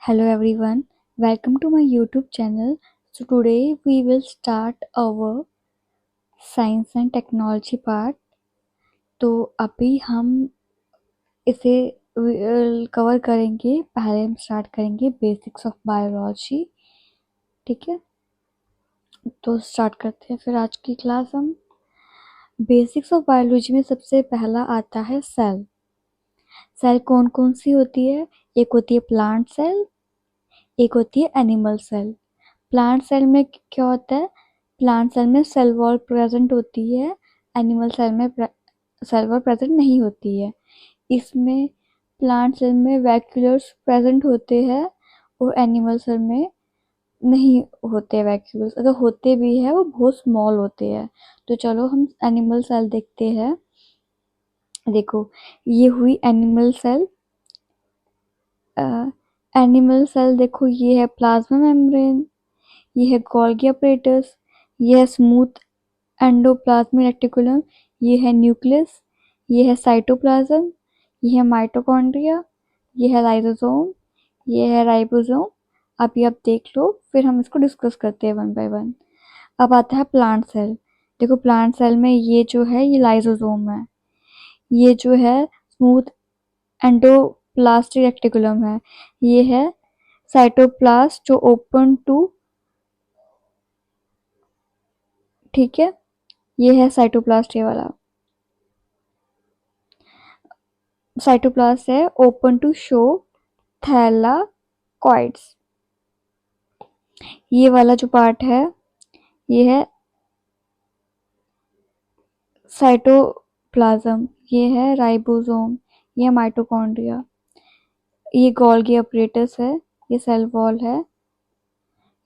Hello everyone, welcome to my YouTube channel. So today we will start our science and technology part. तो अभी हम इसे cover करेंगे। पहले हम स्टार्ट करेंगे बेसिक्स ऑफ बायोलॉजी। ठीक है, तो स्टार्ट करते हैं फिर आज की क्लास। हम बेसिक्स ऑफ बायोलॉजी में सबसे पहला आता है सेल। सेल कौन कौन सी होती है? एक होती है प्लांट सेल, एक होती है एनिमल सेल। प्लांट सेल में क्या होता है? प्लांट सेल में सेल वॉल प्रेजेंट होती है, एनिमल सेल में सेल वॉल प्रेजेंट नहीं होती है। इसमें प्लांट सेल में वैक्यूल्स प्रेजेंट होते हैं और एनिमल सेल में नहीं होते वैक्यूल्स। अगर होते भी है वो बहुत स्मॉल होते हैं। तो चलो हम एनिमल सेल देखते हैं। देखो, ये हुई एनिमल सेल। एनिमल सेल देखो, ये है प्लाज्मा मेम्ब्रेन, ये है गोल्गी अपरेटस, ये है स्मूथ एंडोप्लाज्मिक रेटिकुलम, ये है न्यूक्लियस, ये है साइटोप्लाज्म, ये है माइटोकॉन्ड्रिया, ये है लाइसोसोम, ये है राइबोसोम। अभी आप देख लो, फिर हम इसको डिस्कस करते हैं वन बाय वन। अब आता है प्लांट सेल। देखो, प्लांट सेल में ये जो है ये लाइसोसोम है, ये जो है स्मूथ एंडोप्लास्टिक रेटिकुलम है, ये है साइटोप्लास्ट जो ओपन टू, ठीक है, ये है साइटोप्लास्ट, ये वाला साइटोप्लास्ट है ओपन टू शो थैलाकॉइड्स। ये वाला जो पार्ट है ये है साइटोप्लाज्म, ये है राइबोसोम, ये माइटोकॉन्ड्रिया, ये गोल्गी अपरेटस है, ये सेल वॉल है,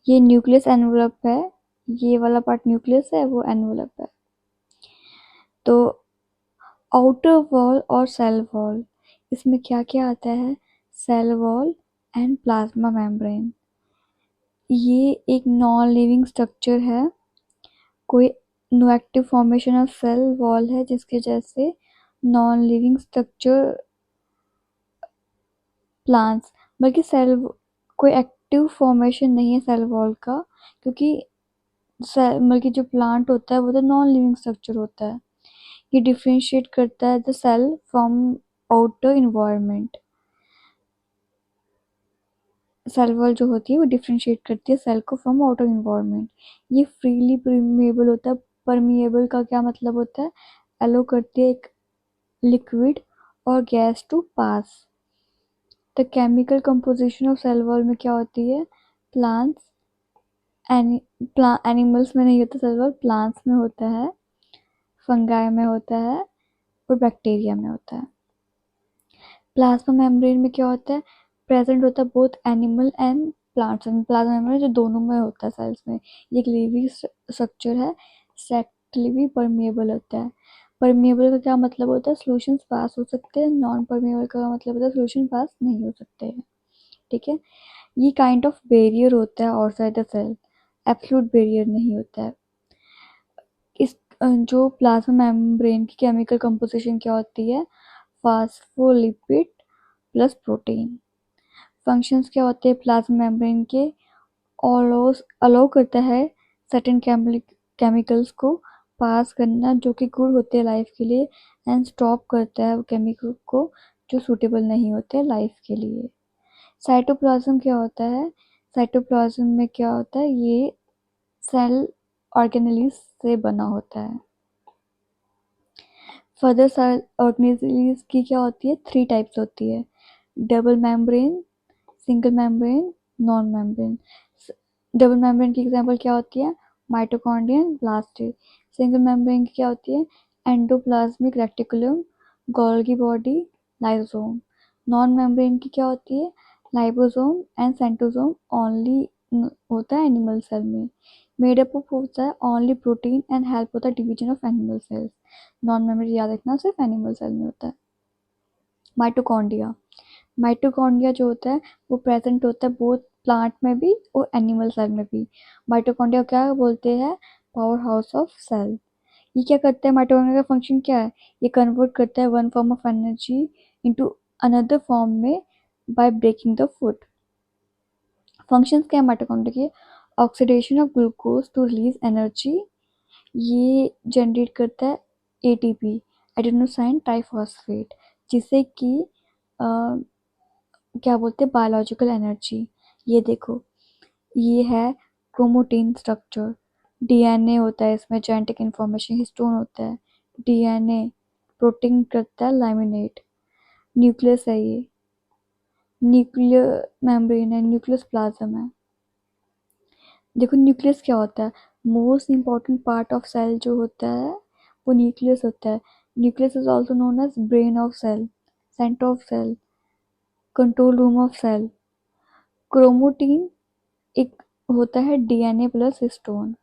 ये न्यूक्लियस एनवलप है, ये वाला पार्ट न्यूक्लियस है, वो एनवलप है। तो आउटर वॉल और सेल वॉल, इसमें क्या क्या आता है? Cell wall and plasma membrane. ये एक नॉन लिविंग स्ट्रक्चर है, कोई no active formation of cell wall है जिसके जैसे नॉन लिविंग स्ट्रक्चर प्लांट्स, बल्कि सेल कोई एक्टिव फॉर्मेशन नहीं है सेल वॉल का, क्योंकि बल्कि जो प्लांट होता है वो तो नॉन लिविंग स्ट्रक्चर होता है। ये डिफ्रेंशिएट करता है the cell from outer environment. Cell wall जो होती है वो डिफ्रेंशिएट करती है सेल को फ्रॉम आउटर इन्वायरमेंट। ये फ्रीली परमिएबल होता है। परमिएबल का क्या मतलब होता है? अलो करती है एक लिक्विड और gas to pass. The chemical composition of cell wall में क्या होती है? प्लांट्स एनिमल्स में नहीं होता सेल वॉल, प्लांट्स में होता है, फंगाई में होता है और बैक्टीरिया में होता है। प्लाज्मा मेम्ब्रेन में क्या होता है? प्रेजेंट होता है both animal and plants. Plasma membrane जो दोनों में होता है सेल्स में। ये एक लिविंग स्ट्रक्चर है, सेक्टली भी परमिएबल होता है। परमिएबल का क्या मतलब होता है? सोल्यूशन पास हो सकते हैं। नॉन परमिएबल का मतलब होता है सोल्यूशन पास नहीं हो सकते हैं। ठीक है, ये काइंड ऑफ बैरियर होता है outside the cell, absolute barrier नहीं होता है। इस जो प्लाज्मा मेम्ब्रेन की केमिकल कंपोजिशन क्या होती है? Phospholipid plus protein. फंक्शंस क्या होते हैं प्लाज्मा मेम्ब्रेन के? अलाउ करता है सर्टेन केमिकल्स को पास करना जो कि गुड होते हैं लाइफ के लिए, एंड स्टॉप करता है वो केमिकल को जो सूटेबल नहीं होते लाइफ के लिए। साइटोप्लाज्म क्या होता है? साइटोप्लाज्म में क्या होता है? ये सेल ऑर्गेनेलिस से बना होता है। फर्दर सेल ऑर्गेनेलिस की क्या होती है? 3 टाइप्स होती है, double membrane, single membrane, non membrane. Double membrane की एग्जांपल क्या होती है? Mitochondrion, blasted. सिंगल मेम्ब्रेन की क्या होती है? Endoplasmic reticulum, Golgi body, lysosome. Non membrane की क्या होती है? लाइबोसोम एंड सेंट्रोसोम ओनली होता है एनिमल सेल में। मेड अप होता है ओनली प्रोटीन एंड हेल्प होता है division of animal cells. Non membrane याद रखना सिर्फ एनिमल सेल में होता है। माइटोकॉन्ड्रिया, माइटोकॉन्ड्रिया जो होता है वो प्रेजेंट होता है बोथ प्लांट में भी और एनिमल सेल में भी। माइटोकॉन्ड्रिया क्या बोलते हैं? Power house of cell. ये क्या करता है? माइटोकॉन्ड्रिया का फंक्शन क्या है? ये कन्वर्ट करता है one form of energy into another form में by breaking the food. Functions क्या है माइटोकॉन्ड्रिया के? Oxidation of glucose to release energy, ये जनरेट करता है एटीपी, एडेनोसाइन ट्राइफॉस्फेट, जिससे कि क्या बोलते हैं बायोलॉजिकल एनर्जी। ये देखो, ये है क्रोमोटीन स्ट्रक्चर, डीएनए होता है इसमें, जेनेटिक इंफॉर्मेशन, हिस्टोन होता है, डीएनए प्रोटीन करता है लैमिनेट, न्यूक्लियस है ये, न्यूक्लियर मेम्ब्रेन है, न्यूक्लियस प्लाज्म है। देखो न्यूक्लियस क्या होता है, most important part of cell जो होता है वो न्यूक्लियस होता है। Nucleus is also known as brain of cell, centre of cell, control room of cell. Chromatin एक होता है डीएनए प्लस हिस्टोन।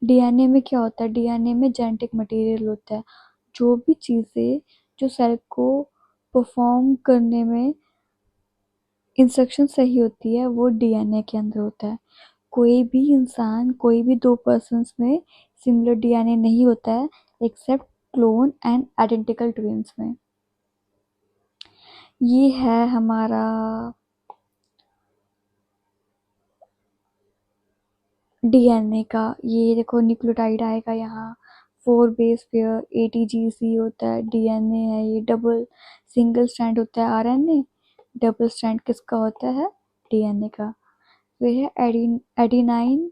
डीएनए में क्या होता है, डीएनए में जेनेटिक मटेरियल होता है, जो भी चीज़ें जो सेल को परफॉर्म करने में इंस्ट्रक्शन सही होती है वो डीएनए के अंदर होता है। कोई भी इंसान, कोई भी दो पर्सन्स में सिमिलर डीएनए नहीं होता है except clone and identical twins में। ये है हमारा डीएनए का। ये देखो न्यूक्लियोटाइड आएगा यहाँ, 4 बेस पेयर एटीजीसी होता है, डीएनए है ये, डबल सिंगल स्ट्रैंड होता है आरएनए, डबल स्ट्रैंड किसका होता है, डीएनए का। फिर है एडिनाइन,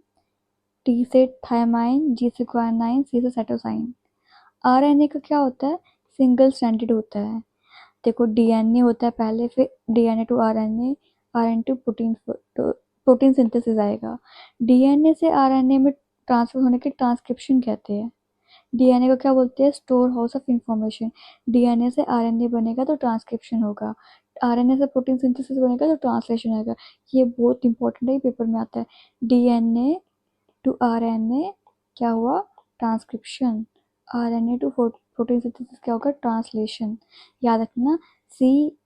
टी से थायमाइन, जी से ग्वानाइन, सी से साइटोसाइन। आरएनए का क्या होता है, सिंगल स्ट्रैंडेड होता है। देखो डीएनए होता है पहले, फिर DNA to RNA, RNA to protein, protein synthesis आएगा। डीएनए से आरएनए में ट्रांसफर होने के ट्रांसक्रिप्शन कहते हैं। डीएनए को क्या बोलते हैं, store house of information. DNA से आरएनए बनेगा तो ट्रांसक्रिप्शन होगा, आरएनए से प्रोटीन सिंथेसिस बनेगा तो ट्रांसलेशन आएगा। ये बहुत इंपॉर्टेंट है, पेपर में आता है। डीएनए टू आरएनए क्या हुआ, transcription. RNA to protein synthesis क्या होगा, ट्रांसलेशन। याद रखना, सी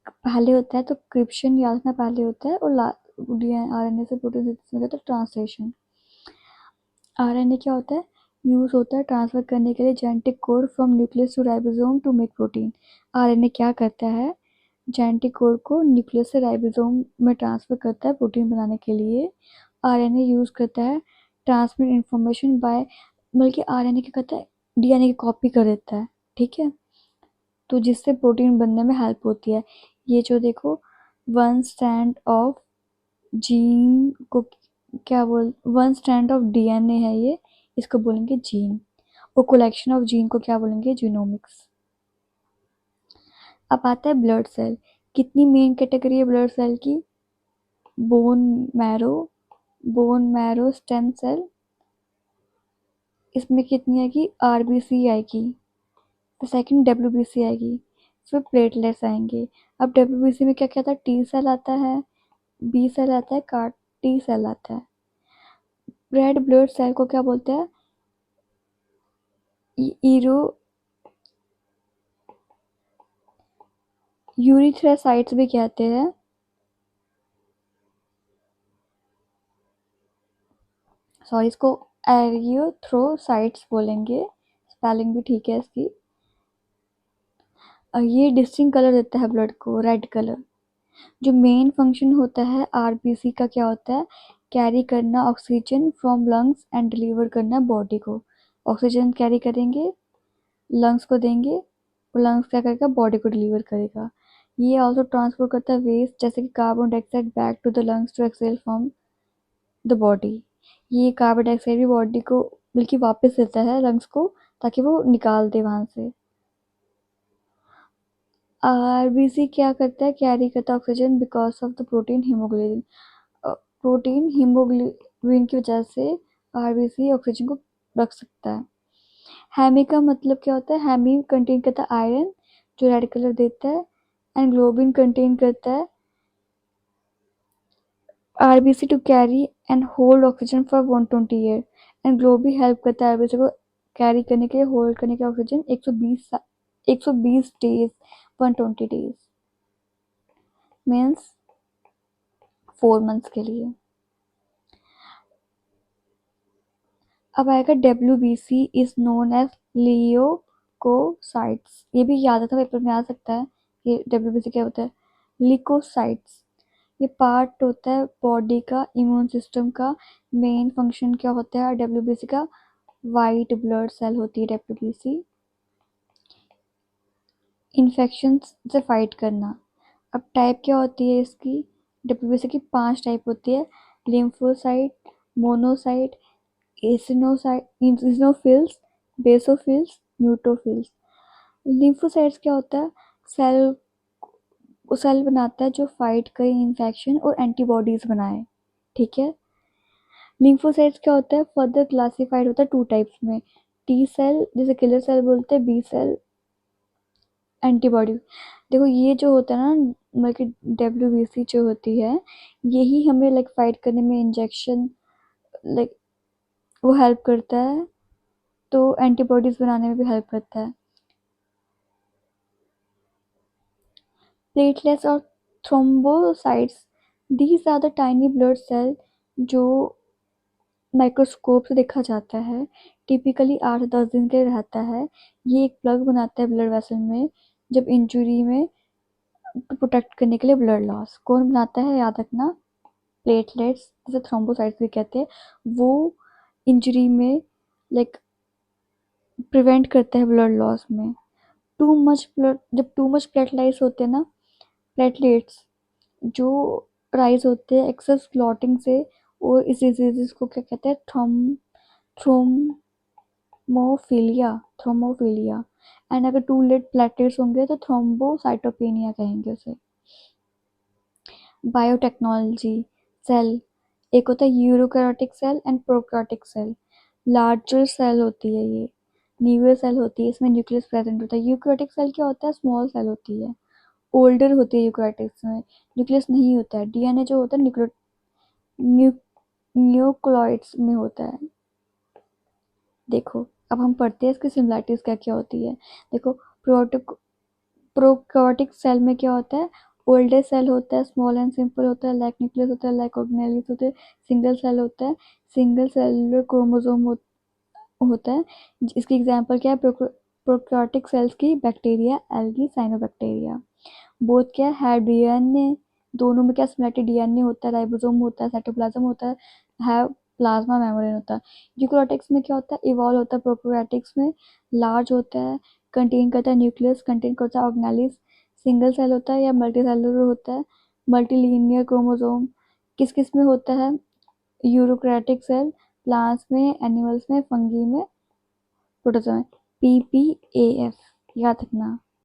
पहले होता है तो क्रिप्शन याद रखना पहले होता है, और आरएनए से प्रोटीन सिंथेसिस में तो ट्रांसलेशन। आरएनए क्या होता है, यूज होता है ट्रांसफर करने के लिए genetic code from nucleus to ribosome to make protein. RNA क्या करता है, जेनेटिक कोड को न्यूक्लियस से राइबोसोम में ट्रांसफर करता है प्रोटीन बनाने के लिए। आरएनए यूज करता है ट्रांसमिट इंफॉर्मेशन बाय, बल्कि आरएनए क्या करता है, डीएनए की कॉपी कर देता है, ठीक है, तो जिससे प्रोटीन बनने में हेल्प होती है। ये जो देखो, वन स्ट्रैंड ऑफ जीन को क्या बोल, वन स्ट्रैंड ऑफ डीएनए है ये, इसको बोलेंगे जीन, और कलेक्शन ऑफ जीन को क्या बोलेंगे, जीनोमिक्स। अब आता है ब्लड सेल। कितनी मेन कैटेगरी है ब्लड सेल की, bone marrow, bone marrow stem cell, इसमें कितनी आएगी, आरबीसी आएगी, फिर सेकंड डब्ल्यूबीसी आएगी, फिर प्लेटलेट्स आएंगे। अब डब्ल्यूबीसी में क्या क्या आता है, टी सेल आता है, बी सेल आता है, कार टी सेल आता है। रेड ब्लड सेल को क्या बोलते हैं, ईरो यूरिथ्रोसाइट्स भी कहते हैं। सॉरी, इसको एरियोथ्रोसाइट्स बोलेंगे, स्पेलिंग भी ठीक है इसकी। ये डिस्टिंक्ट कलर देता है ब्लड को, रेड कलर। जो मेन फंक्शन होता है आरबीसी का क्या होता है, कैरी करना oxygen from lungs and deliver करना बॉडी को। ऑक्सीजन कैरी करेंगे, लंग्स को देंगे, और लंग्स क्या करेगा, बॉडी को डिलीवर करेगा। ये ऑल्सो ट्रांसफर करता है वेस्ट, जैसे कि carbon dioxide back to the lungs to expel from the body. ये कार्बन डाइऑक्साइड भी बॉडी को बल्कि वापस देता है लंग्स को, ताकि वो निकाल दे वहां से। आरबीसी क्या करता है, कैरी करता है oxygen because of the protein haemoglobin. Protein haemoglobin की वजह से आरबीसी ऑक्सीजन को रख सकता है। हैमी का मतलब क्या होता है, हैमी कंटेन करता है आयरन, जो रेड कलर देता है, एंड ग्लोबिन कंटेन करता है RBC to carry and hold oxygen for 120 year, and globin help करता है आरबीसी को कैरी करने के लिए, होल्ड करने के oxygen 120 days, 120 days means 4 months के लिए। अब आएगा डब्ल्यूबीसी इज नोन एज लियोकोसाइट्स। ये भी याद आता है, पेपर में आ सकता है, ये डब्ल्यूबीसी क्या होता है, लिकोसाइट्स। ये पार्ट होता है बॉडी का, इम्यून सिस्टम का। मेन फंक्शन क्या होता है डब्ल्यूबीसी का? वाइट ब्लड सेल होती है डब्ल्यूबीसी, इन्फेक्शन से फाइट करना। अब टाइप क्या होती है इसकी? डब्ल्यूबीसी की 5 टाइप होती है: lymphocyte, monocyte, इसिनोफिल्स, basophils, neutrophils. Lymphocytes क्या होता है? सेल सेल बनाता है जो फाइट करे इन्फेक्शन और एंटीबॉडीज बनाए, ठीक है। लिम्फोसाइट्स क्या होता है? फर्दर क्लासिफाइड होता है 2 टाइप्स में: टी सेल जिसे किलर सेल बोलते हैं, बी सेल एंटीबॉडी। देखो ये जो होता है ना, मतलब कि डब्ल्यूबीसी जो होती है, यही हमें लाइक फाइट करने में इंजेक्शन लाइक वो हेल्प करता है, तो एंटीबॉडीज बनाने में भी हेल्प करता है। प्लेटलेट्स और thrombocytes, these are the tiny blood cell जो माइक्रोस्कोप से देखा जाता है, टिपिकली 8 से 10 दिन के लिए रहता है। ये एक प्लग बनाता है ब्लड वेसल में जब इंजुरी में प्रोटेक्ट करने के लिए ब्लड लॉस। कौन बनाता है याद रखना? प्लेटलेट्स जिसे थ्रोम्बोसाइट्स भी कहते हैं, वो इंजरी में लाइक प्रिवेंट करते हैं ब्लड लॉस में। टू मच ब्लड, जब टू मच प्लेटलाइट्स होते हैं ना, प्लेटलेट्स जो राइज होते हैं एक्सेस क्लॉटिंग से, और इस डिजीज को क्या कहते हैं? Thrombophilia, thrombophilia. एंड अगर टू लेट प्लेटलेट्स होंगे तो थ्रोम्बोसाइटोपेनिया कहेंगे उसे। बायोटेक्नोलॉजी, सेल एक होता है eukaryotic cell and prokaryotic cell. Larger cell होती है ये, न्यूक्लियर सेल होती है, इसमें न्यूक्लियस प्रेजेंट होता है। यूकैरियोटिक सेल क्या होता है? स्मॉल सेल होती है, ओल्डर होती है यूकैरियोटिक्स में, न्यूक्लियस नहीं होता है। डीएनए जो होता है न्यूक्लियोइड्स में होता है। देखो अब हम पढ़ते हैं इसकी सिमिलरिटीज क्या क्या होती है। देखो प्रोकैरियोटिक सेल में क्या होता है? ओल्डर सेल होता है, स्मॉल एंड सिंपल होता है, लाइक न्यूक्लियस होता है, लाइक ऑर्गेनेल्स होते हैं। सिंगल सेल होता है, सिंगल सेलुलर क्रोमोसोम होता है। इसकी एग्जांपल क्या है प्रोकैरियोटिक सेल्स की? Bacteria, algae, cyanobacteria. बोथ क्या है डीएनए, दोनों में क्या सिमिलरिटी? डीएनए होता है, राइबोसोम होता है, साइटोप्लाज्म होता है प्लाज्मा मेम्ब्रेन होता है। यूकैरियोटिक्स में क्या होता है? इवॉल्व होता है। प्रोकैरियोटिक्स में लार्ज होता है, कंटेन करता है न्यूक्लियस, कंटेन करता है ऑर्गेनेलिस, सिंगल सेल होता है या मल्टी सेलुलर होता है, मल्टीलिनियर क्रोमोसोम। किस किस में होता है? यूरोकैरियोटिक सेल प्लांट्स में, एनिमल्स में, फंगी में, प्रोटोजोआ में। PPAF याद रखना।